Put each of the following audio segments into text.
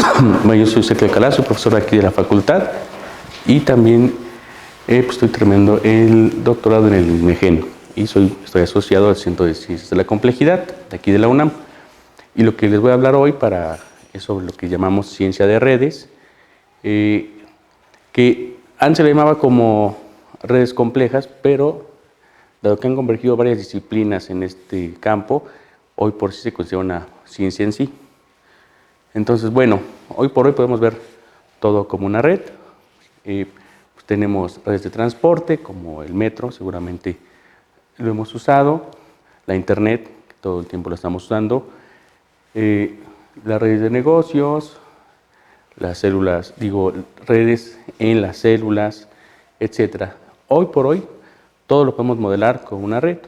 Bueno, yo soy Sergio Alcalá, soy profesor aquí de la facultad y también pues estoy terminando el doctorado en el INMEGEN y estoy asociado al Centro de Ciencias de la Complejidad de aquí de la UNAM. Y lo que les voy a hablar hoy es sobre lo que llamamos ciencia de redes, que antes se le llamaba como redes complejas, pero dado que han convergido varias disciplinas en este campo, hoy por sí se considera una ciencia en sí. Entonces, bueno, hoy por hoy podemos ver todo como una red. Pues tenemos redes de transporte, como el metro, seguramente lo hemos usado, la internet, que todo el tiempo lo estamos usando, las redes de negocios, las células, redes en las células, etc. Hoy por hoy, todo lo podemos modelar con una red.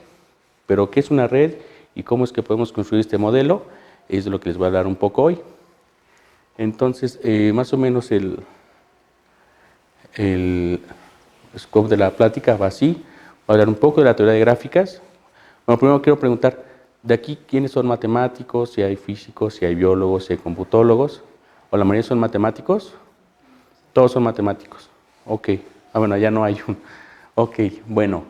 Pero, ¿qué es una red y cómo es que podemos construir este modelo? Es de lo que les voy a hablar un poco hoy. Entonces, más o menos el scope de la plática va así. Voy a hablar un poco de la teoría de gráficas. Bueno, primero quiero preguntar, de aquí, ¿quiénes son matemáticos? Si hay físicos, si hay biólogos, si hay computólogos. ¿O la mayoría son matemáticos? Todos son matemáticos. Ok. Bueno, ya no hay un. Ok, bueno.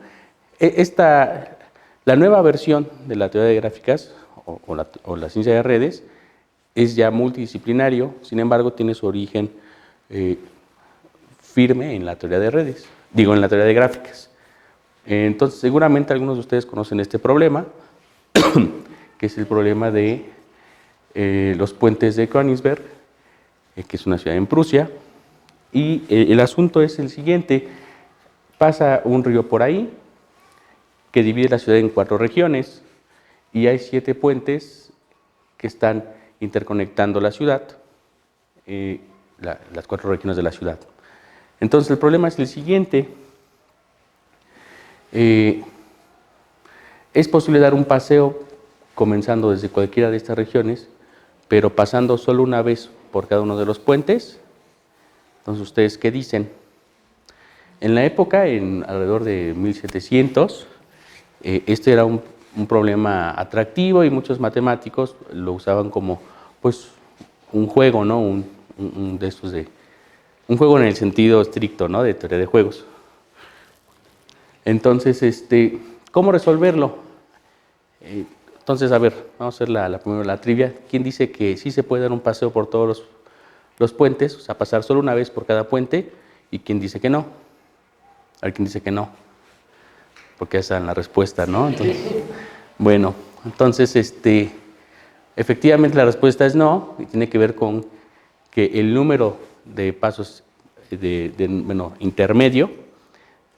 La nueva versión de la teoría de gráficas, o la ciencia de redes, es ya multidisciplinario, sin embargo tiene su origen firme en la teoría de redes, en la teoría de gráficas. Entonces seguramente algunos de ustedes conocen este problema, que es el problema de los puentes de Königsberg, que es una ciudad en Prusia, y el asunto es el siguiente: pasa un río por ahí que divide la ciudad en 4 regiones y hay 7 puentes que están interconectando la ciudad, las 4 regiones de la ciudad. Entonces el problema es el siguiente: es posible dar un paseo comenzando desde cualquiera de estas regiones, pero pasando solo una vez por cada uno de los puentes. Entonces, ¿ustedes qué dicen? En la época, alrededor de 1700, este era un problema atractivo y muchos matemáticos lo usaban como pues un juego, ¿no? Un juego en el sentido estricto, ¿no? De teoría de juegos. Entonces, ¿cómo resolverlo? Entonces, a ver, vamos a hacer primero la trivia. ¿Quién dice que sí se puede dar un paseo por todos los puentes? O sea, pasar solo una vez por cada puente. ¿Y quién dice que no? A ver, ¿quién dice que no? Porque esa es la respuesta, ¿no? Entonces, bueno, entonces, efectivamente la respuesta es no, y tiene que ver con que el número de pasos intermedio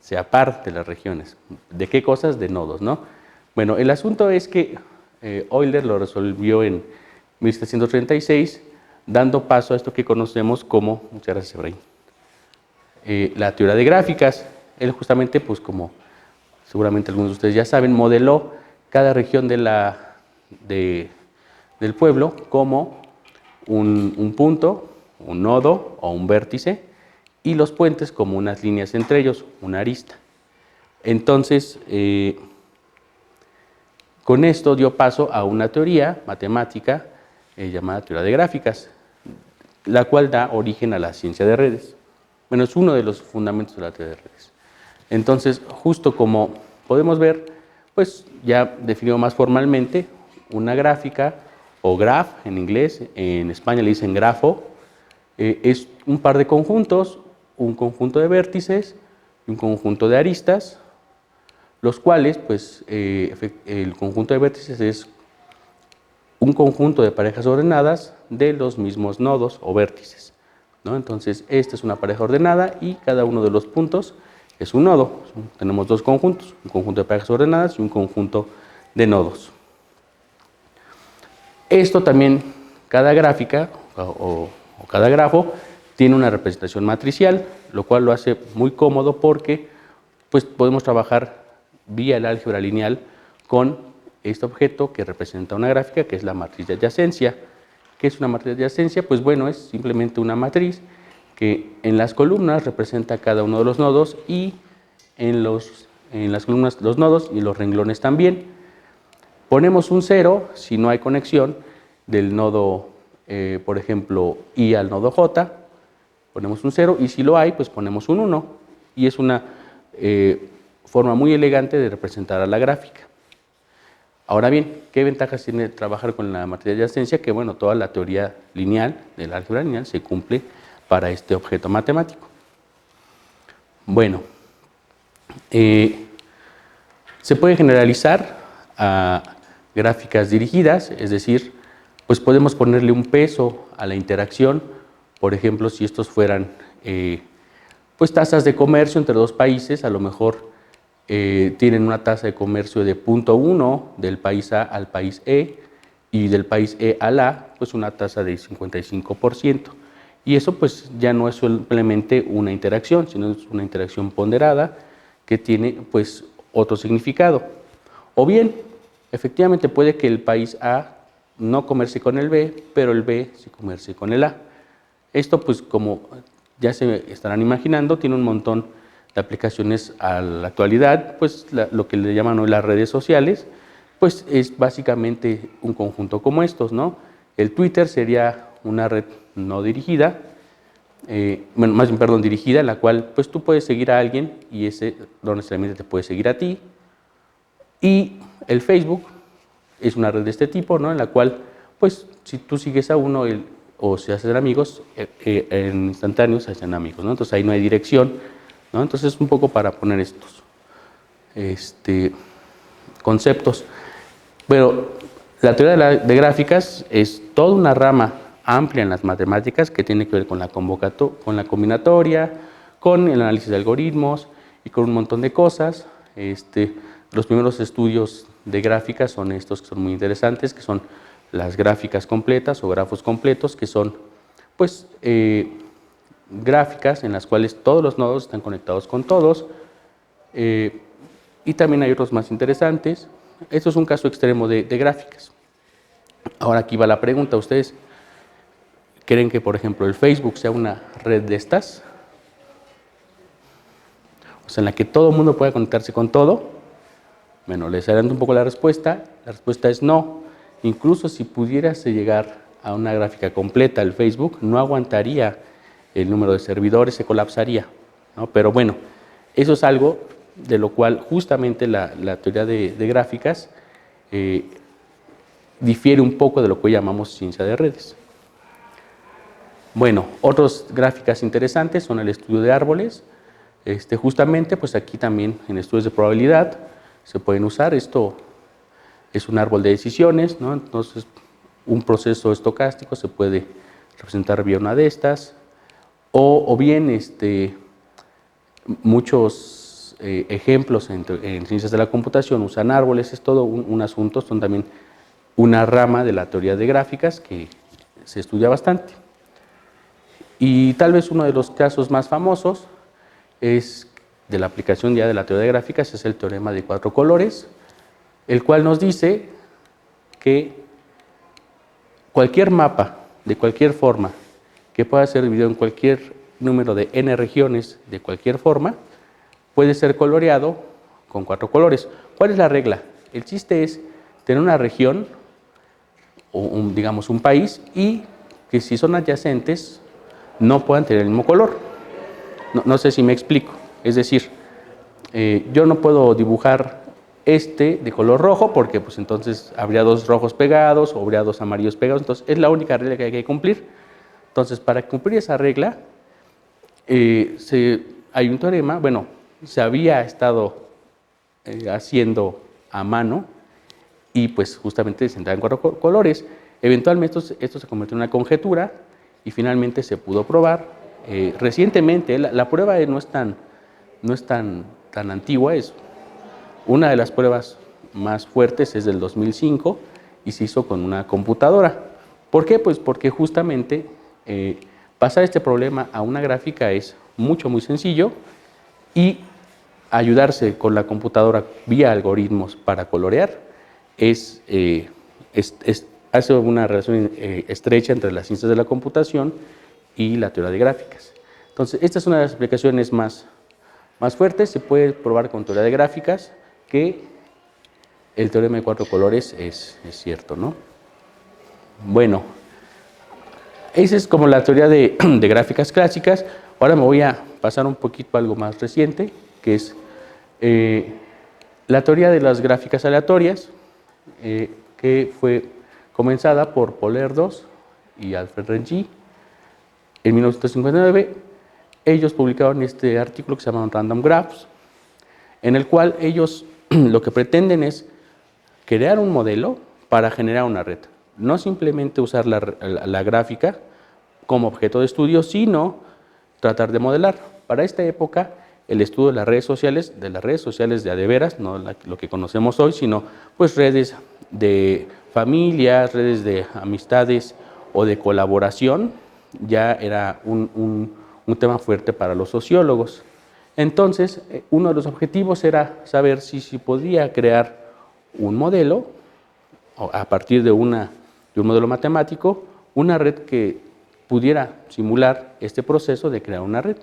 sea par de las regiones. ¿De qué cosas? De nodos, ¿no? Bueno, el asunto es que Euler lo resolvió en 1736, dando paso a esto que conocemos como, muchas gracias, Efraín, la teoría de gráficas. Él justamente, pues como seguramente algunos de ustedes ya saben, modeló cada región del pueblo como un punto, un nodo o un vértice, y los puentes como unas líneas entre ellos, una arista. Entonces, con esto dio paso a una teoría matemática llamada teoría de gráficas, la cual da origen a la ciencia de redes. Bueno, es uno de los fundamentos de la teoría de redes. Entonces, justo como podemos ver, pues ya definió más formalmente una gráfica, o graph en inglés, en España le dicen grafo, es un par de conjuntos, un conjunto de vértices y un conjunto de aristas, los cuales, pues, el conjunto de vértices es un conjunto de parejas ordenadas de los mismos nodos o vértices, ¿no? Entonces, esta es una pareja ordenada y cada uno de los puntos es un nodo. Tenemos 2 conjuntos, un conjunto de parejas ordenadas y un conjunto de nodos. Esto también, cada gráfica o cada grafo tiene una representación matricial, lo cual lo hace muy cómodo porque pues, podemos trabajar vía el álgebra lineal con este objeto que representa una gráfica, que es la matriz de adyacencia. ¿Qué es una matriz de adyacencia? Pues bueno, es simplemente una matriz que en las columnas representa cada uno de los nodos y en las columnas los nodos y los renglones también. Ponemos un 0 si no hay conexión del nodo por ejemplo, i al nodo j, ponemos un 0, y si lo hay, pues ponemos un 1. Y es una forma muy elegante de representar a la gráfica. Ahora bien, ¿qué ventajas tiene trabajar con la matriz de adyacencia? Que bueno, toda la teoría lineal, del álgebra lineal, se cumple para este objeto matemático. Bueno, se puede generalizar a gráficas dirigidas, es decir, pues podemos ponerle un peso a la interacción. Por ejemplo, si estos fueran pues tasas de comercio entre dos países, a lo mejor tienen una tasa de comercio de 0.1 del país A al país E, y del país E al A, pues una tasa de 55%. Y eso pues ya no es simplemente una interacción, sino es una interacción ponderada que tiene pues otro significado. O bien, efectivamente puede que el país A no comercie con el B, pero el B sí comercie con el A. Esto pues como ya se estarán imaginando, tiene un montón de aplicaciones a la actualidad, pues lo que le llaman hoy las redes sociales, pues es básicamente un conjunto como estos, ¿no? El Twitter sería una red no dirigida, bueno, más bien, perdón, dirigida, en la cual pues tú puedes seguir a alguien y ese no necesariamente te puede seguir a ti. Y el Facebook es una red de este tipo, ¿no? En la cual pues si tú sigues a uno o se hacen amigos, en instantáneo se hacen amigos, ¿no? Entonces ahí no hay dirección, ¿no? Entonces un poco para poner estos conceptos. Pero la teoría de gráficas es toda una rama amplia en las matemáticas que tiene que ver con la combinatoria, con el análisis de algoritmos y con un montón de cosas. Los primeros estudios de gráficas son estos que son muy interesantes, que son las gráficas completas o grafos completos, que son pues gráficas en las cuales todos los nodos están conectados con todos, y también hay otros más interesantes. Esto es un caso extremo de gráficas. Ahora aquí va la pregunta, ¿ustedes creen que por ejemplo el Facebook sea una red de estas? O sea, en la que todo el mundo pueda conectarse con todo. Bueno, les adelanto un poco la respuesta es no. Incluso si pudiese llegar a una gráfica completa el Facebook, no aguantaría el número de servidores, se colapsaría, ¿no? Pero bueno, eso es algo de lo cual justamente la teoría de gráficas difiere un poco de lo que hoy llamamos ciencia de redes. Bueno, otras gráficas interesantes son el estudio de árboles. Justamente, pues aquí también en estudios de probabilidad se pueden usar. Esto es un árbol de decisiones, ¿no? Entonces, un proceso estocástico se puede representar vía una de estas, o bien muchos ejemplos en ciencias de la computación usan árboles. Es todo un asunto, son también una rama de la teoría de gráficas que se estudia bastante. Y tal vez uno de los casos más famosos es de la aplicación ya de la teoría de gráficas, es el teorema de 4 colores, el cual nos dice que cualquier mapa de cualquier forma que pueda ser dividido en cualquier número de n regiones de cualquier forma puede ser coloreado con 4 colores. ¿Cuál es la regla? El chiste es tener una región o digamos un país, y que si son adyacentes no puedan tener el mismo color. No sé si me explico. Es decir, yo no puedo dibujar de color rojo porque pues entonces habría dos rojos pegados o habría dos amarillos pegados. Entonces es la única regla que hay que cumplir. Entonces para cumplir esa regla hay un teorema, bueno, se había estado haciendo a mano y pues justamente se entraba en 4 colores. Eventualmente esto se convirtió en una conjetura y finalmente se pudo probar. Recientemente, la prueba no es tan antigua, es una de las pruebas más fuertes, es del 2005 y se hizo con una computadora. ¿Por qué? Pues porque justamente pasar este problema a una gráfica es muy sencillo, y ayudarse con la computadora vía algoritmos para colorear hace una relación estrecha entre las ciencias de la computación y la teoría de gráficas. Entonces, esta es una de las aplicaciones más fuertes. Se puede probar con teoría de gráficas que el teorema de 4 colores es cierto, ¿no? Bueno, Esa es como la teoría de gráficas clásicas. Ahora me voy a pasar un poquito a algo más reciente, que es la teoría de las gráficas aleatorias, que fue comenzada por Paul Erdos y Alfred Rengi en 1959. Ellos publicaron este artículo que se llama Random Graphs, en el cual ellos lo que pretenden es crear un modelo para generar una red. No simplemente usar la gráfica como objeto de estudio, sino tratar de modelar. Para esta época, el estudio de las redes sociales de a de veras, no lo que conocemos hoy, sino pues redes de familias, redes de amistades o de colaboración, ya era un tema fuerte para los sociólogos. Entonces, uno de los objetivos era saber si podía crear un modelo, a partir de un modelo matemático, una red que pudiera simular este proceso de crear una red.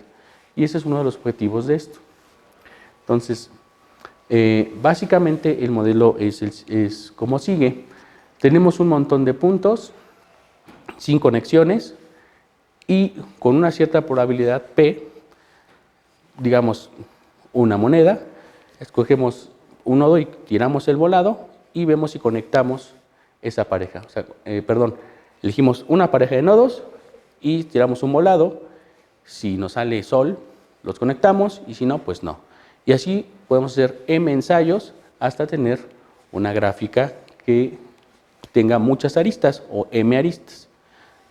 Y ese es uno de los objetivos de esto. Entonces, básicamente el modelo es como sigue. Tenemos un montón de puntos sin conexiones y con una cierta probabilidad P, digamos una moneda, escogemos un nodo y tiramos el volado y vemos si conectamos esa pareja. O sea, elegimos una pareja de nodos y tiramos un volado. Si nos sale Sol, los conectamos y si no, pues no. Y así podemos hacer M ensayos hasta tener una gráfica que tenga muchas aristas o M aristas,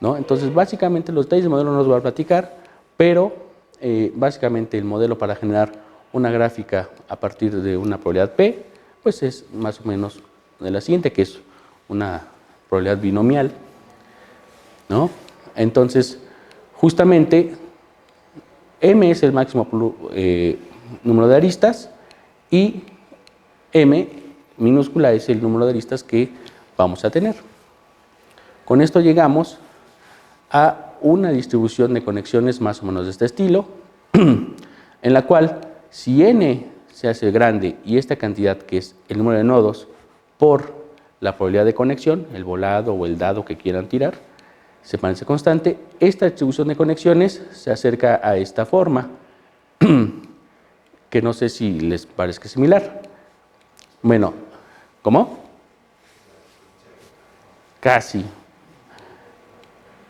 ¿no? Entonces, básicamente los detalles del modelo no los voy a platicar, pero básicamente el modelo para generar una gráfica a partir de una probabilidad P, pues es más o menos de la siguiente, que es una probabilidad binomial, ¿no? Entonces, justamente M es el máximo número de aristas y M minúscula es el número de aristas que vamos a tener. Con esto llegamos a una distribución de conexiones más o menos de este estilo, en la cual si n se hace grande y esta cantidad, que es el número de nodos por la probabilidad de conexión, el volado o el dado que quieran tirar, se parece constante, esta distribución de conexiones se acerca a esta forma, que no sé si les parezca similar. Bueno, ¿cómo? Casi.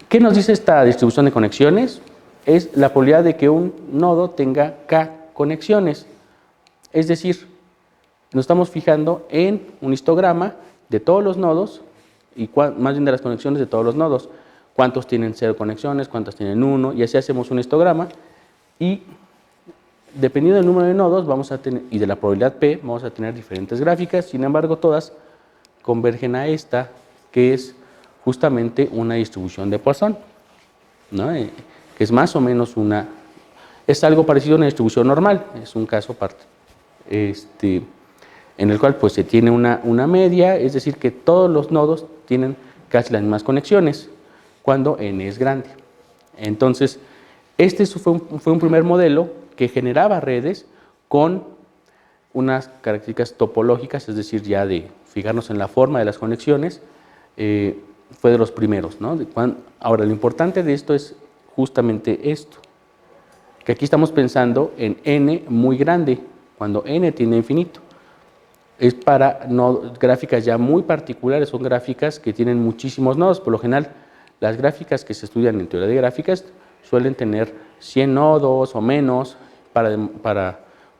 ¿Qué nos dice esta distribución de conexiones? Es la probabilidad de que un nodo tenga K conexiones. Es decir, nos estamos fijando en un histograma de todos los nodos, y más bien de las conexiones de todos los nodos. Cuántos tienen 0 conexiones, cuántos tienen 1, y así hacemos un histograma. Y dependiendo del número de nodos vamos a tener, y de la probabilidad P, vamos a tener diferentes gráficas. Sin embargo, todas convergen a esta, que es justamente una distribución de Poisson, ¿no? Que es más o menos es algo parecido a una distribución normal, es un caso aparte, en el cual pues se tiene una media, es decir, que todos los nodos tienen casi las mismas conexiones cuando n es grande. Entonces, este fue un primer modelo que generaba redes con unas características topológicas, es decir, ya de fijarnos en la forma de las conexiones, fue de los primeros, ¿no? Ahora, lo importante de esto es justamente esto, que aquí estamos pensando en n muy grande, cuando n tiende a infinito. Es para gráficas ya muy particulares, son gráficas que tienen muchísimos nodos. Por lo general, las gráficas que se estudian en teoría de gráficas suelen tener 100 nodos o menos,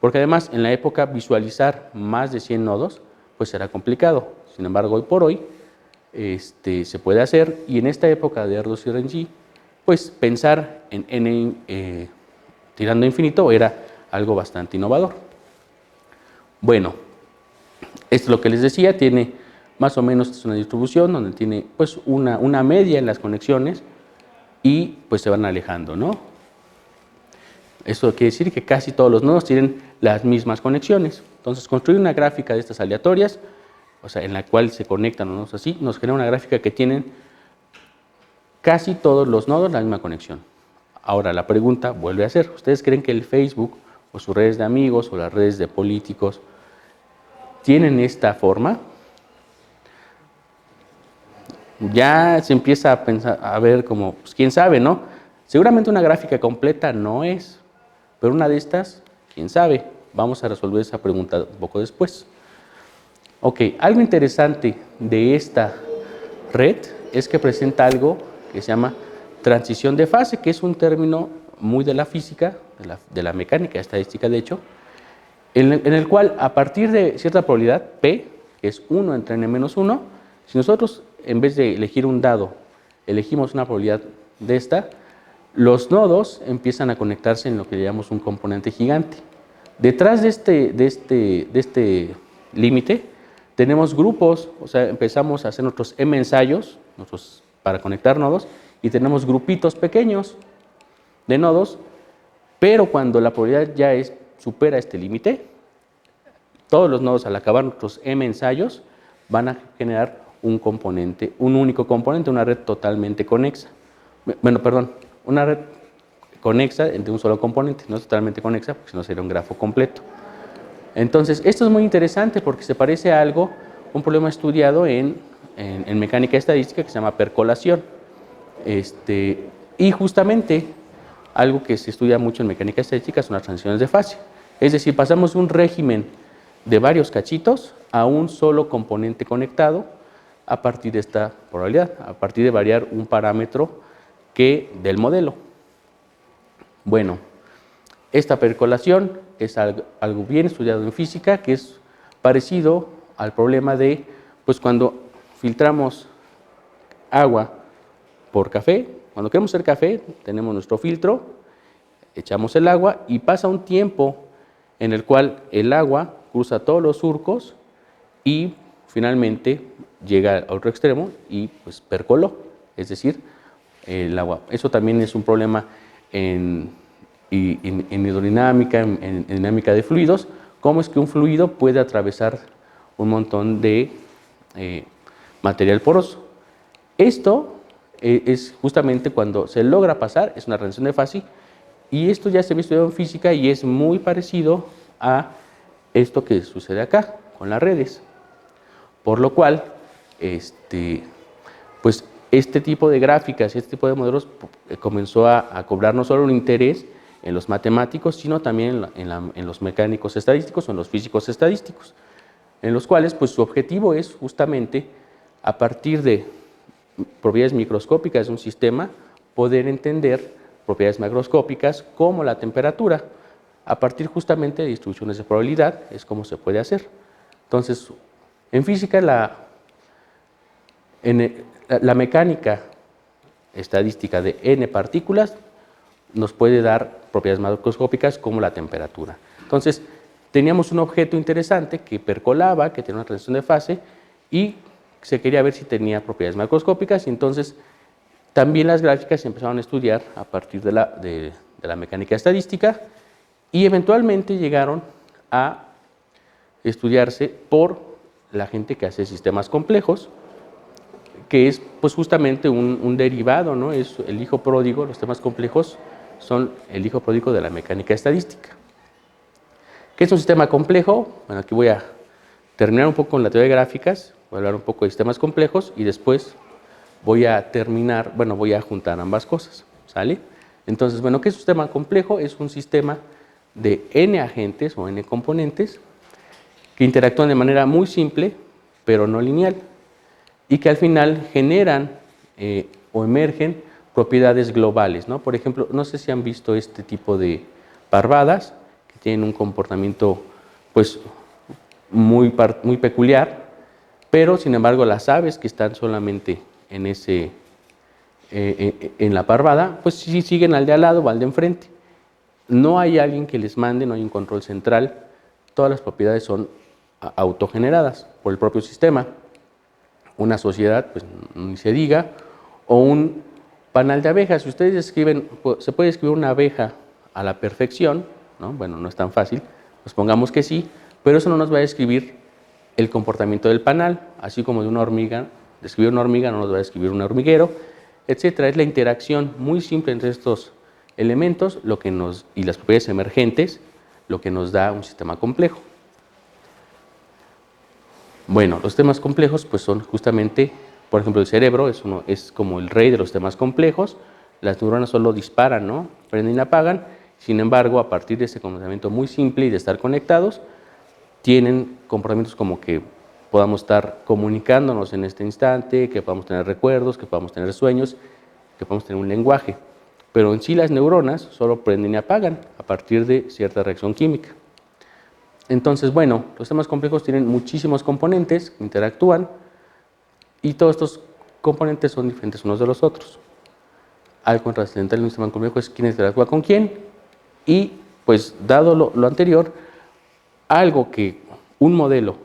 porque además en la época visualizar más de 100 nodos pues era complicado. Sin embargo, hoy por hoy se puede hacer, y en esta época de Erdos y Rengi, pues pensar en n tirando a infinito era algo bastante innovador. Bueno, esto es lo que les decía, tiene más o menos una distribución donde tiene pues una media en las conexiones y pues se van alejando, ¿no? Eso quiere decir que casi todos los nodos tienen las mismas conexiones. Entonces, construir una gráfica de estas aleatorias, o sea, en la cual se conectan los nodos así, nos genera una gráfica que tienen casi todos los nodos la misma conexión. Ahora, la pregunta vuelve a ser, ¿ustedes creen que el Facebook o sus redes de amigos o las redes de políticos tienen esta forma? ya se empieza a pensar, a ver como, pues quién sabe, ¿no? Seguramente una gráfica completa no es, pero una de estas, quién sabe. Vamos a resolver esa pregunta un poco después. Ok, algo interesante de esta red es que presenta algo que se llama transición de fase, que es un término muy de la física, de la mecánica estadística de hecho, en el cual a partir de cierta probabilidad, P, que es 1 entre n-1, si nosotros en vez de elegir un dado, elegimos una probabilidad de esta, los nodos empiezan a conectarse en lo que llamamos un componente gigante. Detrás de este límite tenemos grupos, o sea, empezamos a hacer nuestros M ensayos para conectar nodos y tenemos grupitos pequeños de nodos, pero cuando la probabilidad ya supera este límite, todos los nodos al acabar nuestros M ensayos van a generar un componente, un único componente, una red totalmente conexa. Bueno, perdón, una red conexa entre un solo componente, no es totalmente conexa, porque si no sería un grafo completo. Entonces, esto es muy interesante porque se parece a algo, un problema estudiado en mecánica estadística que se llama percolación. Y justamente algo que se estudia mucho en mecánica estadística son las transiciones de fase. Es decir, pasamos de un régimen de varios cachitos a un solo componente conectado a partir de esta probabilidad, a partir de variar un parámetro del modelo. Bueno, esta percolación es algo bien estudiado en física, que es parecido al problema de, pues cuando filtramos agua por café, cuando queremos hacer café, tenemos nuestro filtro, echamos el agua y pasa un tiempo en el cual el agua cruza todos los surcos y finalmente llega a otro extremo y pues percoló, es decir, el agua. Eso también es un problema en hidrodinámica, en dinámica de fluidos, cómo es que un fluido puede atravesar un montón de material poroso. Esto es justamente cuando se logra pasar, es una transición de fase, y esto ya se ha estudiado en física y es muy parecido a esto que sucede acá con las redes. Por lo cual, pues este tipo de gráficas, este tipo de modelos comenzó a cobrar no solo un interés en los matemáticos, sino también en los mecánicos estadísticos o en los físicos estadísticos, en los cuales pues su objetivo es justamente a partir de propiedades microscópicas de un sistema poder entender propiedades macroscópicas como la temperatura. A partir justamente de distribuciones de probabilidad es como se puede hacer. Entonces, en física la mecánica estadística de n partículas nos puede dar propiedades macroscópicas como la temperatura. Entonces, teníamos un objeto interesante que percolaba, que tenía una transición de fase y se quería ver si tenía propiedades macroscópicas y entonces también las gráficas se empezaron a estudiar a partir de la mecánica estadística y eventualmente llegaron a estudiarse por la gente que hace sistemas complejos, que es pues justamente un derivado, ¿no? Es el hijo pródigo, los sistemas complejos son el hijo pródigo de la mecánica estadística. ¿Qué es un sistema complejo? Bueno, aquí voy a terminar un poco con la teoría de gráficas, voy a hablar un poco de sistemas complejos y después voy a juntar ambas cosas, ¿sale? Entonces, bueno, ¿qué es un sistema complejo? Es un sistema de n agentes o n componentes que interactúan de manera muy simple, pero no lineal, y que al final generan o emergen propiedades globales, ¿no? Por ejemplo, no sé si han visto este tipo de parvadas que tienen un comportamiento pues muy peculiar, pero sin embargo las aves que están solamente en la parvada, pues sí siguen al de al lado o al de enfrente. No hay alguien que les mande, no hay un control central, todas las propiedades son autogeneradas por el propio sistema. Una sociedad, pues ni se diga, o un panal de abejas. Si ustedes escriben, se puede escribir una abeja a la perfección, ¿no? Bueno, no es tan fácil, pues pongamos que sí, pero eso no nos va a describir el comportamiento del panal, así como de una hormiga. Describir una hormiga no nos va a describir un hormiguero, etcétera. Es la interacción muy simple entre estos elementos y las propiedades emergentes lo que nos da un sistema complejo. Bueno, los sistemas complejos pues son justamente por ejemplo, el cerebro es como el rey de los sistemas complejos, las neuronas solo disparan, ¿no? Prenden y apagan, sin embargo, a partir de ese comportamiento muy simple y de estar conectados, tienen comportamientos como que podamos estar comunicándonos en este instante, que podamos tener recuerdos, que podamos tener sueños, que podamos tener un lenguaje. Pero en sí las neuronas solo prenden y apagan a partir de cierta reacción química. Entonces, bueno, los sistemas complejos tienen muchísimos componentes que interactúan y todos estos componentes son diferentes unos de los otros. Algo trascendental en un sistema complejo es quién interactúa con quién y, pues, dado lo anterior, un modelo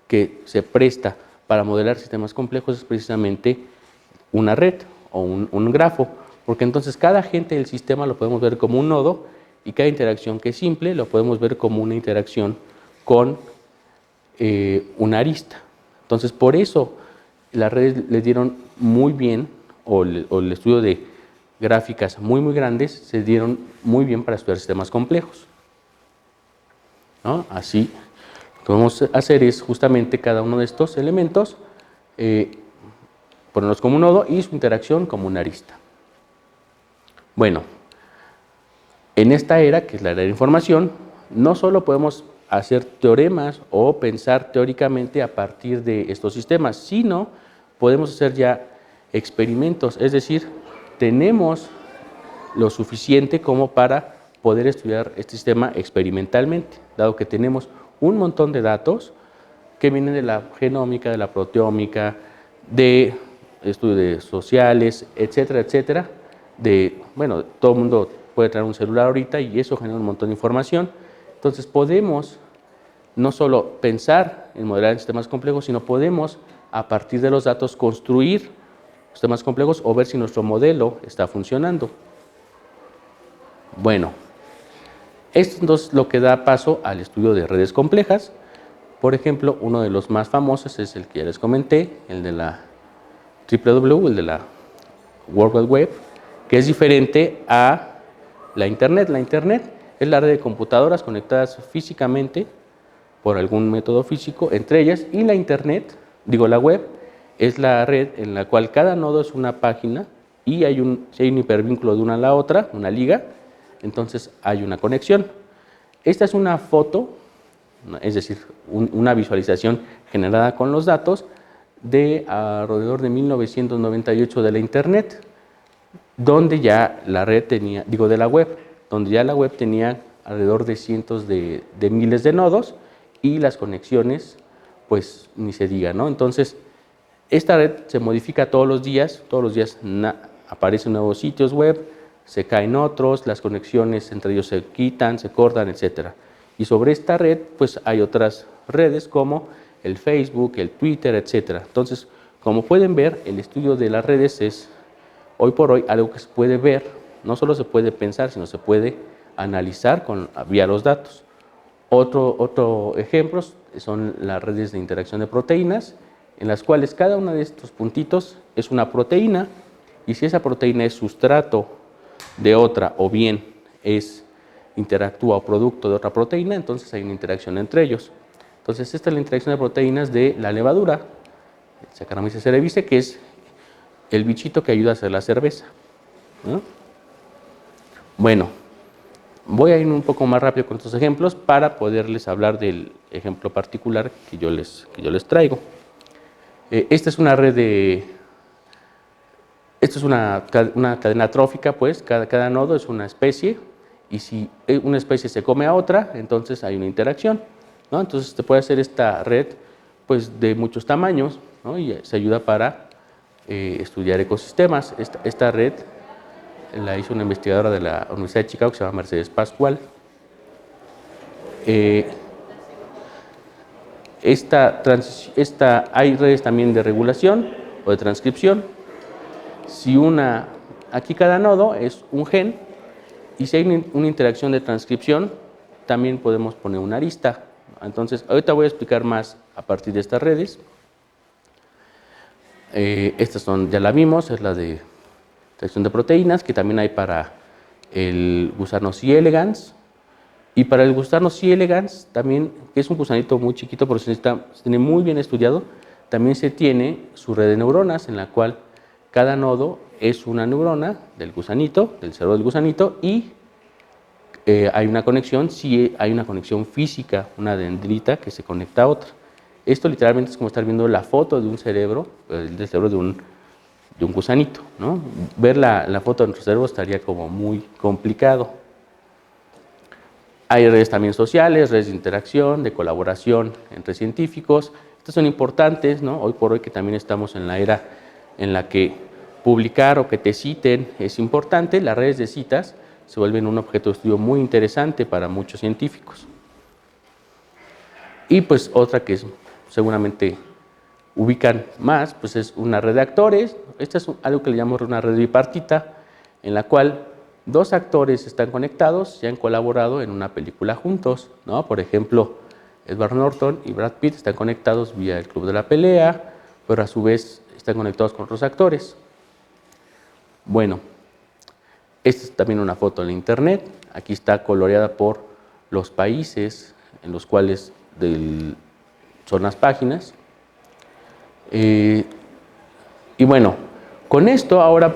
que se presta para modelar sistemas complejos es precisamente una red o un grafo, porque entonces cada agente del sistema lo podemos ver como un nodo y cada interacción que es simple lo podemos ver como una interacción con una arista. Entonces, por eso las redes les dieron muy bien, o el estudio de gráficas muy grandes se dieron muy bien para estudiar sistemas complejos, ¿no? Así, lo que vamos a hacer es justamente cada uno de estos elementos ponerlos como un nodo y su interacción como una arista. Bueno, en esta era, que es la era de la información, no solo podemos hacer teoremas o pensar teóricamente a partir de estos sistemas, sino podemos hacer ya experimentos, es decir, tenemos lo suficiente como para poder estudiar este sistema experimentalmente, dado que tenemos un montón de datos que vienen de la genómica, de la proteómica, de estudios sociales, etcétera, etcétera. Bueno, todo el mundo puede traer un celular ahorita y eso genera un montón de información. Entonces podemos no solo pensar en modelar en sistemas complejos, sino podemos a partir de los datos construir sistemas complejos o ver si nuestro modelo está funcionando. Bueno, esto es entonces lo que da paso al estudio de redes complejas. Por ejemplo, uno de los más famosos es el que ya les comenté, el de la WWW, el de la World Wide Web, que es diferente a la Internet. La Internet es la red de computadoras conectadas físicamente por algún método físico entre ellas, y la web es la red en la cual cada nodo es una página y si hay un hipervínculo de una a la otra, una liga, entonces hay una conexión. Esta es una foto, es decir, una visualización generada con los datos de alrededor de 1998 de la Internet, donde ya la red tenía, de la web, donde ya la web tenía alrededor de cientos de miles de nodos y las conexiones, pues ni se diga, ¿no? Entonces, esta red se modifica todos los días aparecen nuevos sitios web, se caen otros, las conexiones entre ellos se quitan, se cortan, etc. Y sobre esta red, pues hay otras redes como el Facebook, el Twitter, etc. Entonces, como pueden ver, el estudio de las redes es hoy por hoy algo que se puede ver, no solo se puede pensar, sino se puede analizar vía los datos. Otro ejemplo son las redes de interacción de proteínas, en las cuales cada uno de estos puntitos es una proteína, y si esa proteína es sustrato de otra o bien interactúa o producto de otra proteína, entonces hay una interacción entre ellos. Entonces, esta es la interacción de proteínas de la levadura, Saccharomyces cerevisiae, que es el bichito que ayuda a hacer la cerveza, ¿no? Bueno, voy a ir un poco más rápido con estos ejemplos para poderles hablar del ejemplo particular que yo les traigo. Esta es una red esta es una cadena trófica, pues cada nodo es una especie, y si una especie se come a otra, entonces hay una interacción, ¿no? Entonces se puede hacer esta red, pues, de muchos tamaños, ¿no? Y se ayuda para estudiar ecosistemas. Esta red la hizo una investigadora de la Universidad de Chicago que se llama Mercedes Pascual. Hay redes también de regulación o de transcripción. Aquí cada nodo es un gen, y si hay una interacción de transcripción, también podemos poner una arista. Entonces, ahorita voy a explicar más a partir de estas redes. Estas ya la vimos, es la de interacción de proteínas, que también hay para el gusano C. elegans. Y para el gusano C. elegans también, que es un gusanito muy chiquito, pero se tiene muy bien estudiado, también se tiene su red de neuronas, en la cual cada nodo es una neurona del gusanito, del cerebro del gusanito, y hay una conexión, sí hay una conexión física, una dendrita que se conecta a otra. Esto literalmente es como estar viendo la foto de un cerebro, del cerebro de un gusanito, ¿no? Ver la foto de nuestro cerebro estaría como muy complicado. Hay redes también sociales, redes de interacción, de colaboración entre científicos. Estas son importantes, ¿no? Hoy por hoy, que también estamos en la era en la que publicar o que te citen es importante. Las redes de citas se vuelven un objeto de estudio muy interesante para muchos científicos. Y pues otra que seguramente ubican más, pues es una red de actores. Esta es algo que le llamamos una red bipartita, en la cual dos actores están conectados y han colaborado en una película juntos, ¿no? Por ejemplo, Edward Norton y Brad Pitt están conectados vía el Club de la Pelea, pero a su vez están conectados con otros actores. Bueno, esta es también una foto en internet. Aquí está coloreada por los países en los cuales son las páginas. Y bueno, con esto ahora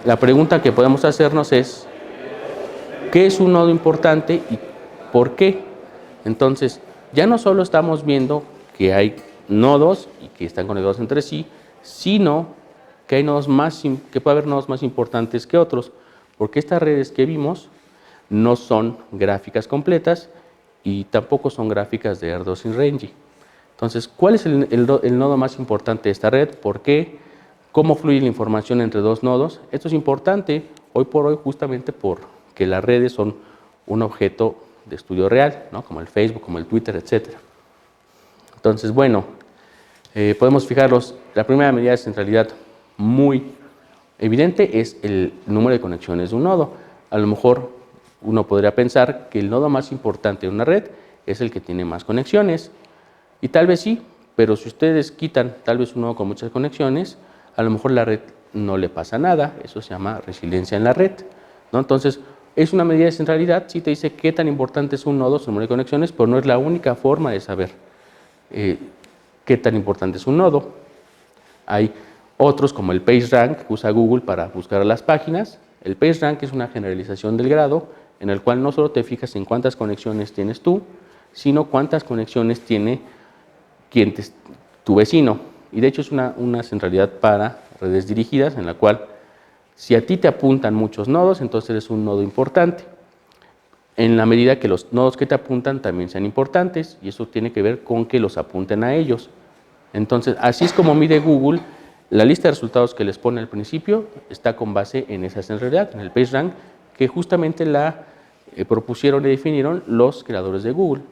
la pregunta que podemos hacernos es, ¿qué es un nodo importante y por qué? Entonces, ya no solo estamos viendo que hay nodos y que están conectados entre sí, sino que hay nodos que puede haber nodos más importantes que otros, porque estas redes que vimos no son gráficas completas y tampoco son gráficas de Erdős-Rényi. Entonces, ¿cuál es el nodo más importante de esta red? ¿Por qué? ¿Cómo fluye la información entre dos nodos? Esto es importante hoy por hoy justamente porque las redes son un objeto de estudio real, ¿no? Como el Facebook, como el Twitter, etc. Entonces, bueno, podemos fijarlos. La primera medida de centralidad muy evidente es el número de conexiones de un nodo. A lo mejor uno podría pensar que el nodo más importante de una red es el que tiene más conexiones. Y tal vez sí, pero si ustedes quitan tal vez un nodo con muchas conexiones, a lo mejor la red no le pasa nada. Eso se llama resiliencia en la red, ¿no? Entonces, es una medida de centralidad, sí te dice qué tan importante es un nodo, su número de conexiones, pero no es la única forma de saber qué tan importante es un nodo. Hay otros como el PageRank, que usa Google para buscar las páginas. El PageRank es una generalización del grado, en el cual no solo te fijas en cuántas conexiones tienes tú, sino cuántas conexiones tiene tu vecino. Y de hecho es una centralidad para redes dirigidas, en la cual si a ti te apuntan muchos nodos, entonces eres un nodo importante, en la medida que los nodos que te apuntan también sean importantes, y eso tiene que ver con que los apunten a ellos. Entonces, así es como mide Google. La lista de resultados que les pone al principio está con base en esa centralidad, en el PageRank, que justamente la propusieron y definieron los creadores de Google.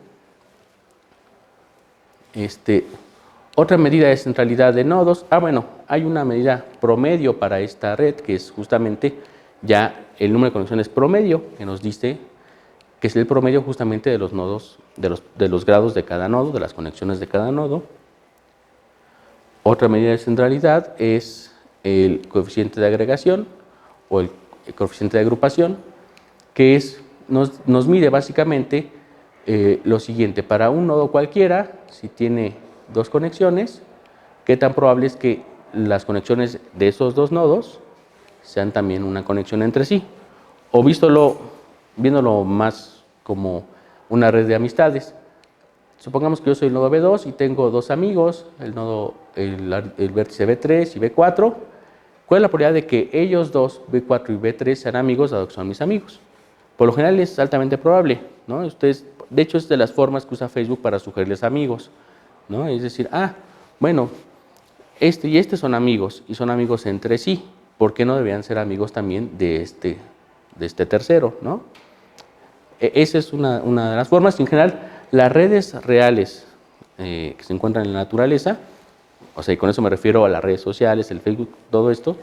Otra medida de centralidad de nodos, bueno, hay una medida promedio para esta red, que es justamente ya el número de conexiones promedio, que nos dice que es el promedio justamente de los nodos, de los grados de cada nodo, de las conexiones de cada nodo. Otra medida de centralidad es el coeficiente de agregación o el coeficiente de agrupación, que nos mide básicamente lo siguiente: para un nodo cualquiera, si tiene dos conexiones, qué tan probable es que las conexiones de esos dos nodos sean también una conexión entre sí, o viéndolo más como una red de amistades. Supongamos que yo soy el nodo B2 y tengo dos amigos, el vértice B3 y B4. ¿Cuál es la probabilidad de que ellos dos, B4 y B3, sean amigos, dado que son mis amigos? Por lo general es altamente probable, ¿no? De hecho, es de las formas que usa Facebook para sugerirles amigos, ¿no? Es decir, bueno, este y este son amigos, y son amigos entre sí. ¿Por qué no deberían ser amigos también de este tercero, ¿no? Esa es una de las formas. En general, las redes reales que se encuentran en la naturaleza, o sea, y con eso me refiero a las redes sociales, el Facebook, todo esto,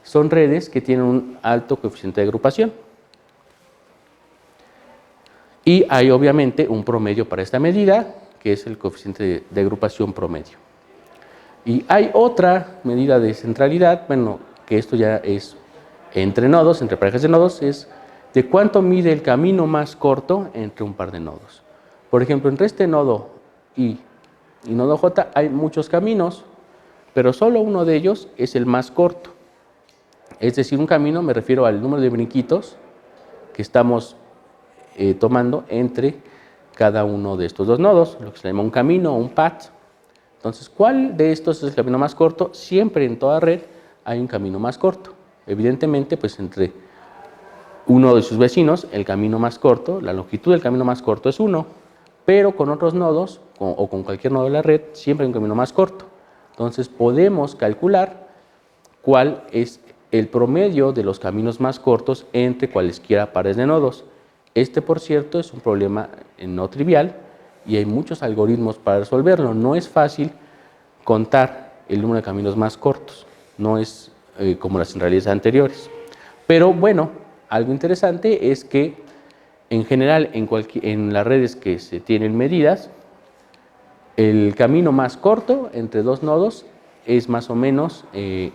son redes que tienen un alto coeficiente de agrupación. Y hay obviamente un promedio para esta medida, que es el coeficiente de agrupación promedio. Y hay otra medida de centralidad, bueno, que esto ya es entre nodos, entre parejas de nodos, es de cuánto mide el camino más corto entre un par de nodos. Por ejemplo, entre este nodo I y nodo J hay muchos caminos, pero solo uno de ellos es el más corto. Es decir, un camino, me refiero al número de brinquitos que estamos tomando entre cada uno de estos dos nodos, lo que se llama un camino o un path. Entonces, ¿cuál de estos es el camino más corto? Siempre en toda red hay un camino más corto. Evidentemente, pues entre uno de sus vecinos, el camino más corto, la longitud del camino más corto es 1, pero con otros nodos o con cualquier nodo de la red siempre hay un camino más corto. Entonces, podemos calcular cuál es el promedio de los caminos más cortos entre cualesquiera pares de nodos. Este, por cierto, es un problema no trivial y hay muchos algoritmos para resolverlo. No es fácil contar el número de caminos más cortos, no es como las centralidades anteriores. Pero bueno, algo interesante es que en general en las redes que se tienen medidas, el camino más corto entre dos nodos es más o menos el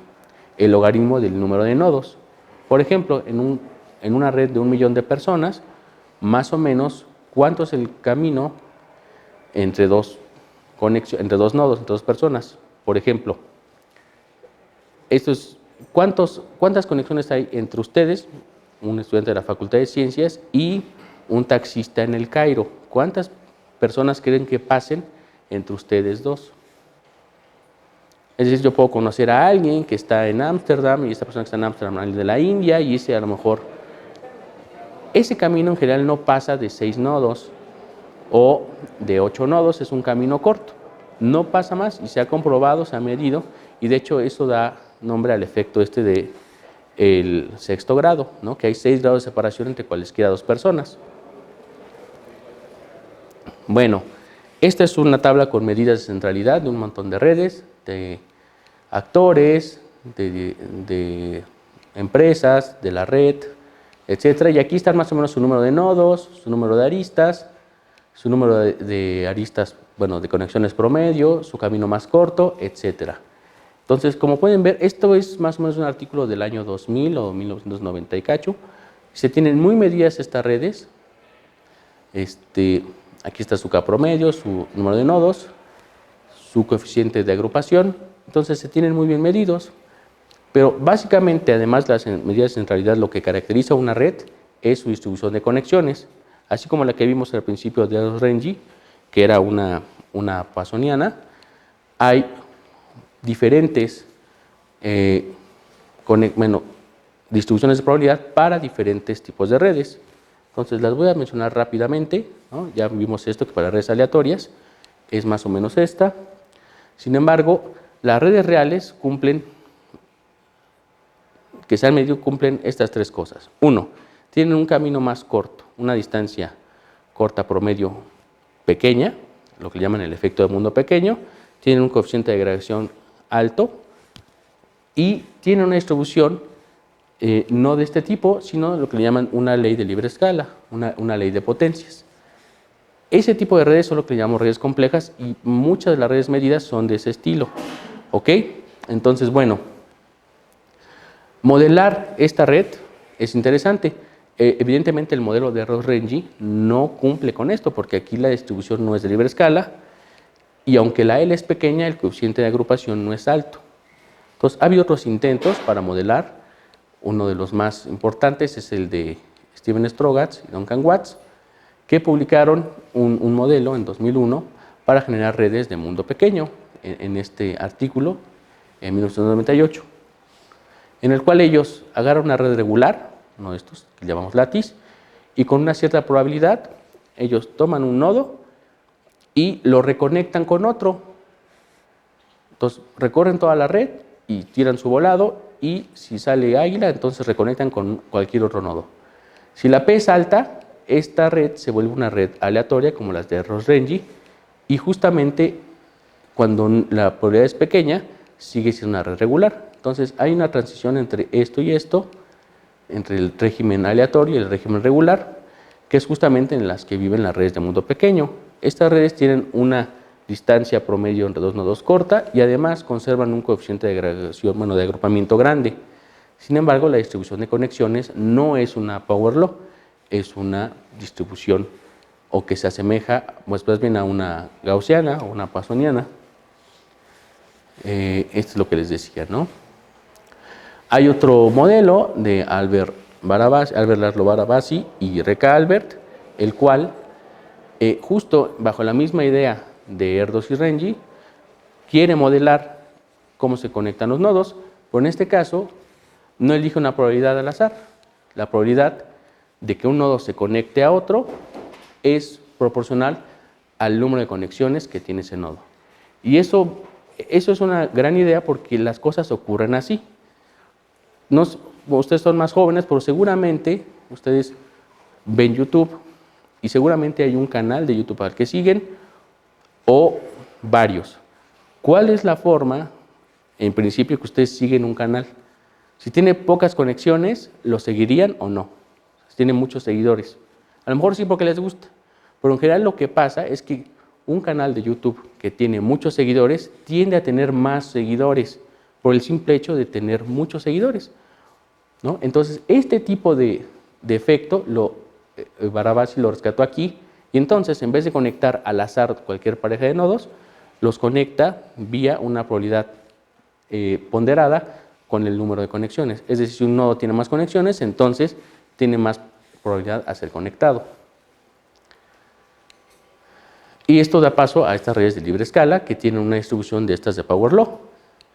logaritmo del número de nodos. Por ejemplo, en una red de 1 millón de personas, más o menos, ¿cuánto es el camino entre dos nodos, entre dos personas? Por ejemplo, ¿cuántas conexiones hay entre ustedes, un estudiante de la Facultad de Ciencias, y un taxista en el Cairo? ¿Cuántas personas creen que pasen entre ustedes dos? Es decir, yo puedo conocer a alguien que está en Ámsterdam y esta persona que está en Ámsterdam es de la India y ese a lo mejor, ese camino en general no pasa de 6 nodos o de 8 nodos, es un camino corto, no pasa más y se ha comprobado, se ha medido y de hecho eso da nombre al efecto este de el sexto grado, ¿no? Que hay 6 grados de separación entre cualesquiera dos personas. Bueno, esta es una tabla con medidas de centralidad de un montón de redes, de actores, de empresas, de la red, etcétera. Y aquí están más o menos su número de nodos, su número de aristas, su número de aristas, bueno, de conexiones promedio, su camino más corto, etcétera. Entonces, como pueden ver, esto es más o menos un artículo del año 2000 o 1990 y cacho. Se tienen muy medidas estas redes. Aquí está su K promedio, su número de nodos, su coeficiente de agrupación. Entonces, se tienen muy bien medidos. Pero básicamente, además de las medidas de centralidad, lo que caracteriza una red es su distribución de conexiones. Así como la que vimos al principio de Renji, que era una poissoniana, hay diferentes distribuciones de probabilidad para diferentes tipos de redes. Entonces las voy a mencionar rápidamente, ¿no? Ya vimos esto que para redes aleatorias es más o menos esta. Sin embargo, las redes reales que se han medido cumplen estas 3 cosas. 1, tienen un camino más corto, una distancia corta promedio pequeña, lo que llaman el efecto de mundo pequeño, tienen un coeficiente de agregación alto y tienen una distribución no de este tipo, sino lo que le llaman una ley de libre escala, una ley de potencias. Ese tipo de redes son lo que llamamos redes complejas y muchas de las redes medidas son de ese estilo. ¿Ok? Entonces, bueno, modelar esta red es interesante. Evidentemente el modelo de Ross-Rengi no cumple con esto porque aquí la distribución no es de libre escala y aunque la L es pequeña, el coeficiente de agrupación no es alto. Entonces, ha habido otros intentos para modelar. Uno de los más importantes es el de Steven Strogatz y Duncan Watts, que publicaron un modelo en 2001 para generar redes de mundo pequeño en este artículo en 1998, en el cual ellos agarran una red regular, uno de estos que llamamos lattice, y con una cierta probabilidad ellos toman un nodo y lo reconectan con otro. Entonces recorren toda la red y tiran su volado y si sale águila, entonces reconectan con cualquier otro nodo. Si la P es alta, esta red se vuelve una red aleatoria como las de Ross-Rengi y justamente cuando la probabilidad es pequeña, sigue siendo una red regular. Entonces hay una transición entre esto y esto, entre el régimen aleatorio y el régimen regular, que es justamente en las que viven las redes de mundo pequeño. Estas redes tienen una distancia promedio entre dos nodos corta y además conservan un coeficiente de agregación, bueno, de agrupamiento grande. Sin embargo, la distribución de conexiones no es una power law, es una distribución o que se asemeja pues más bien a una gaussiana o una poissoniana. Esto es lo que les decía, ¿no? Hay otro modelo de Albert Laszlo Barabasi y Reka Albert, el cual, justo bajo la misma idea de Erdős y Renyi, quiere modelar cómo se conectan los nodos, pero en este caso no elige una probabilidad al azar. La probabilidad de que un nodo se conecte a otro es proporcional al número de conexiones que tiene ese nodo. Y eso es una gran idea porque las cosas ocurren así. Ustedes son más jóvenes, pero seguramente ustedes ven YouTube y seguramente hay un canal de YouTube al que siguen o varios. ¿Cuál es la forma, en principio, que ustedes siguen un canal? Si tiene pocas conexiones, ¿lo seguirían o no? Si tiene muchos seguidores. A lo mejor sí porque les gusta, pero en general lo que pasa es que un canal de YouTube que tiene muchos seguidores tiende a tener más seguidores por el simple hecho de tener muchos seguidores, ¿no? Entonces, este tipo de efecto Barabasi lo rescató aquí y entonces, en vez de conectar al azar cualquier pareja de nodos, los conecta vía una probabilidad ponderada con el número de conexiones. Es decir, si un nodo tiene más conexiones, entonces tiene más probabilidad a ser conectado. Y esto da paso a estas redes de libre escala que tienen una distribución de estas de Power Law.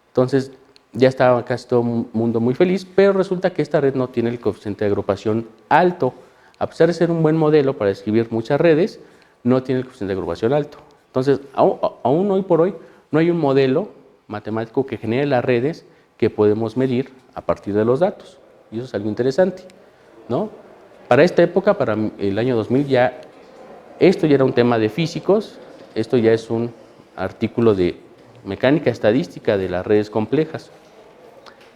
Entonces, ya estaba casi todo el mundo muy feliz, pero resulta que esta red no tiene el coeficiente de agrupación alto. A pesar de ser un buen modelo para describir muchas redes, no tiene el coeficiente de agrupación alto. Entonces, aún hoy por hoy, no hay un modelo matemático que genere las redes que podemos medir a partir de los datos. Y eso es algo interesante, ¿no? Para esta época, para el año 2000, esto ya era un tema de físicos, esto ya es un artículo de mecánica estadística de las redes complejas.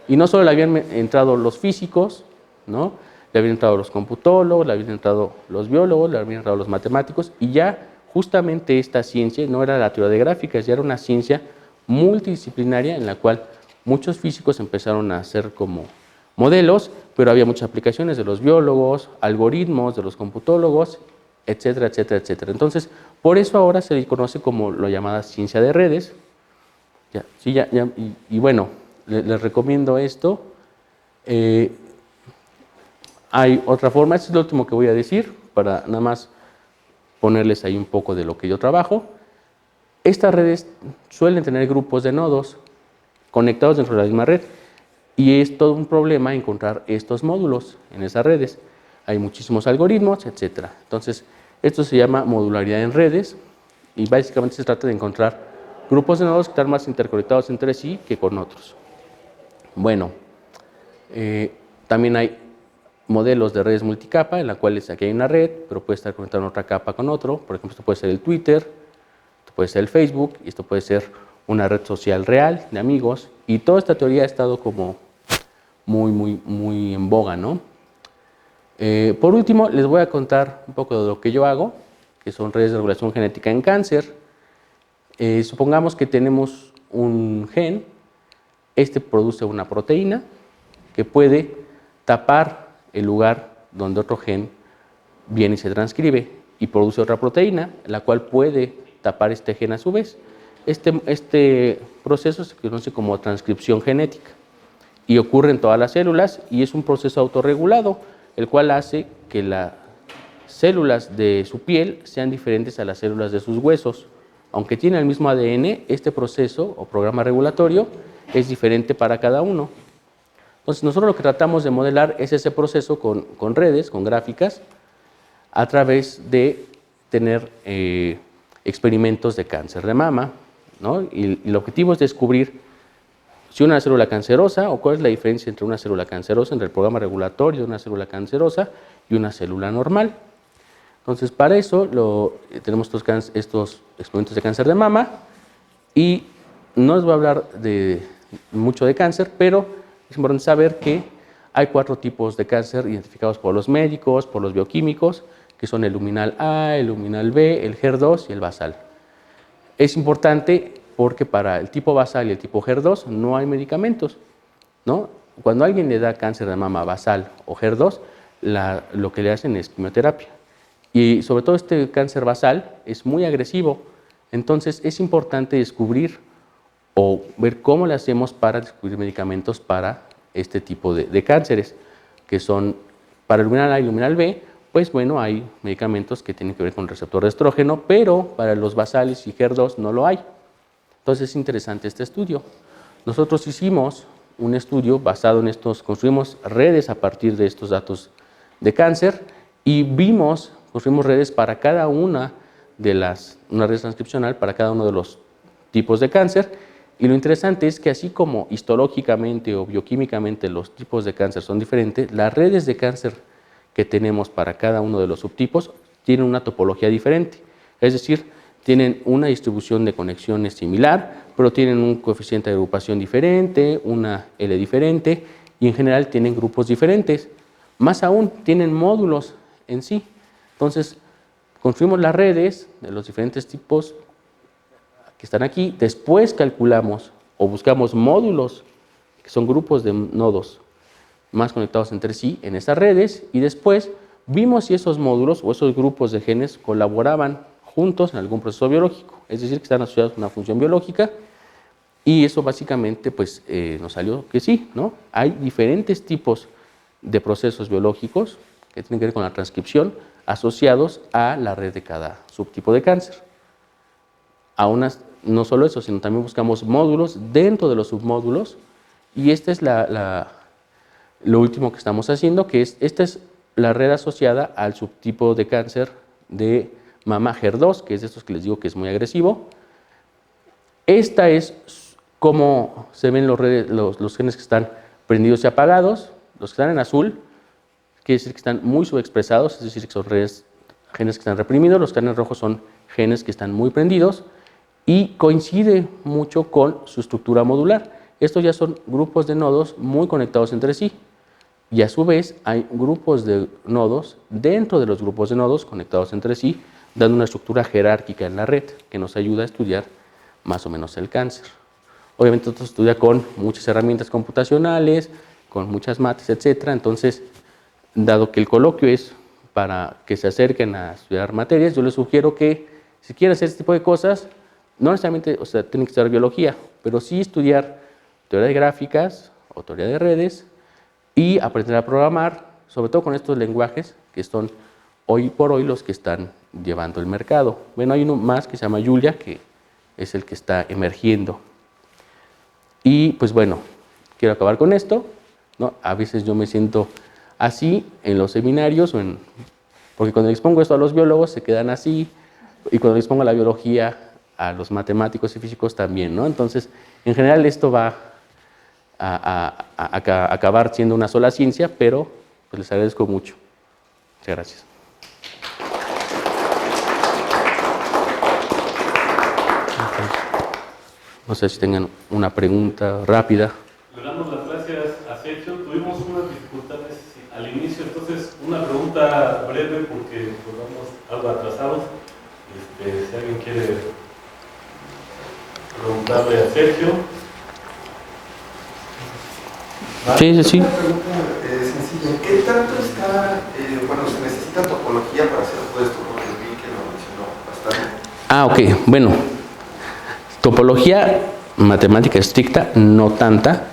Y no solo le habían entrado los físicos, ¿no? Le habían entrado los computólogos, le habían entrado los biólogos, le habían entrado los matemáticos, y ya justamente esta ciencia no era la teoría de gráficas, ya era una ciencia multidisciplinaria en la cual muchos físicos empezaron a hacer como modelos, pero había muchas aplicaciones de los biólogos, algoritmos de los computólogos, etcétera, etcétera, etcétera. Entonces, por eso ahora se le conoce como lo llamada ciencia de redes. Y bueno, les recomiendo esto. Hay otra forma, este es lo último que voy a decir, para nada más ponerles ahí un poco de lo que yo trabajo. Estas redes suelen tener grupos de nodos conectados dentro de la misma red y es todo un problema encontrar estos módulos en esas redes. Hay muchísimos algoritmos, etc. Entonces, esto se llama modularidad en redes y básicamente se trata de encontrar grupos de nodos que están más interconectados entre sí que con otros. Bueno, también hay modelos de redes multicapa en la cual aquí hay una red, pero puede estar conectada en otra capa con otro. Por ejemplo, esto puede ser el Twitter, esto puede ser el Facebook, y esto puede ser una red social real de amigos. Y toda esta teoría ha estado como muy en boga, ¿no? Por último, les voy a contar un poco de lo que yo hago, que son redes de regulación genética en cáncer. Supongamos que tenemos un gen, este produce una proteína que puede tapar el lugar donde otro gen viene y se transcribe y produce otra proteína, la cual puede tapar este gen a su vez. Este proceso se conoce como transcripción genética y ocurre en todas las células y es un proceso autorregulado, el cual hace que las células de su piel sean diferentes a las células de sus huesos. Aunque tiene el mismo ADN, este proceso o programa regulatorio es diferente para cada uno. Entonces, nosotros lo que tratamos de modelar es ese proceso con redes, con gráficas, a través de tener experimentos de cáncer de mama, ¿no? Y el objetivo es descubrir si una célula cancerosa o cuál es la diferencia entre una célula cancerosa, entre el programa regulatorio de una célula cancerosa y una célula normal. Entonces, para eso tenemos estos experimentos de cáncer de mama y no les voy a hablar mucho de cáncer, pero es importante saber que hay 4 tipos de cáncer identificados por los médicos, por los bioquímicos, que son el luminal A, el luminal B, el HER2 y el basal. Es importante porque para el tipo basal y el tipo HER2 no hay medicamentos, ¿no? Cuando a alguien le da cáncer de mama basal o HER2, lo que le hacen es quimioterapia. Y sobre todo este cáncer basal es muy agresivo, entonces es importante descubrir o ver cómo le hacemos para descubrir medicamentos para este tipo de cánceres, que son para el luminal A y luminal B. Pues bueno, hay medicamentos que tienen que ver con el receptor de estrógeno, pero para los basales y HER2 no lo hay. Entonces es interesante este estudio. Nosotros hicimos un estudio basado en estos, construimos redes a partir de estos datos de cáncer y construimos redes para cada una red transcripcional para cada uno de los tipos de cáncer. Y lo interesante es que así como histológicamente o bioquímicamente los tipos de cáncer son diferentes, las redes de cáncer que tenemos para cada uno de los subtipos tienen una topología diferente. Es decir, tienen una distribución de conexiones similar, pero tienen un coeficiente de agrupación diferente, una L diferente, y en general tienen grupos diferentes. Más aún, tienen módulos en sí. Entonces, construimos las redes de los diferentes tipos que están aquí, después calculamos o buscamos módulos, que son grupos de nodos más conectados entre sí en esas redes, y después vimos si esos módulos o esos grupos de genes colaboraban juntos en algún proceso biológico, es decir, que están asociados a una función biológica, y eso básicamente pues, nos salió que sí, ¿no? Hay diferentes tipos de procesos biológicos que tienen que ver con la transcripción asociados a la red de cada subtipo de cáncer. No solo eso, sino también buscamos módulos dentro de los submódulos, y esta es lo último que estamos haciendo, que esta es la red asociada al subtipo de cáncer de mama HER2, que es de estos que les digo que es muy agresivo. Esta es cómo se ven los genes que están prendidos y apagados. Los que están en azul quiere decir que están muy subexpresados, es decir, que son genes que están reprimidos. Los que están en rojo son genes que están muy prendidos, y coincide mucho con su estructura modular. Estos ya son grupos de nodos muy conectados entre sí, y a su vez hay grupos de nodos dentro de los grupos de nodos conectados entre sí, dando una estructura jerárquica en la red que nos ayuda a estudiar más o menos el cáncer. Obviamente esto se estudia con muchas herramientas computacionales, con muchas mates, etc. Entonces, dado que el coloquio es para que se acerquen a estudiar materias, yo les sugiero que si quieren hacer este tipo de cosas, no necesariamente, tienen que estudiar biología, pero sí estudiar teoría de gráficas o teoría de redes y aprender a programar, sobre todo con estos lenguajes que son hoy por hoy los que están llevando el mercado. Bueno, hay uno más que se llama Julia, que es el que está emergiendo. Y pues bueno, quiero acabar con esto, ¿no? A veces yo me siento así en los seminarios, porque cuando expongo esto a los biólogos se quedan así, y cuando expongo la biología a los matemáticos y físicos también, ¿no? Entonces, en general esto va a acabar siendo una sola ciencia, pero pues les agradezco mucho. Muchas gracias. No sé si tengan una pregunta rápida. Le damos las gracias a Sergio. Tuvimos unas dificultades al inicio, entonces una pregunta breve porque pues, vamos algo atrasados. Si alguien quiere preguntarle a Sergio. Sí. Una pregunta sencilla. ¿Qué tanto se necesita topología para hacer todo esto? Porque vi que lo mencionó bastante. Ok. Bueno, topología matemática estricta, no tanta.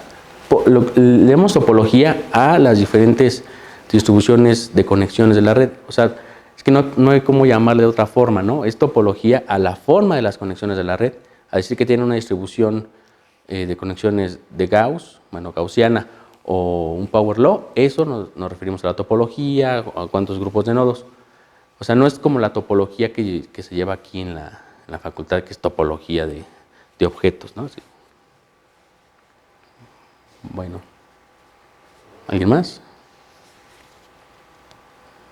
Le damos topología a las diferentes distribuciones de conexiones de la red. O sea, es que no hay cómo llamarle de otra forma, ¿no? Es topología a la forma de las conexiones de la red. A decir que tiene una distribución de conexiones de Gauss, gaussiana, o un power law, eso nos referimos a la topología, a cuántos grupos de nodos. O sea, no es como la topología que se lleva aquí en la facultad, que es topología de objetos, ¿no? Sí. Bueno, ¿alguien más?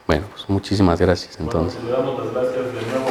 Bueno, pues muchísimas gracias entonces. Bueno, le damos las gracias de nuevo.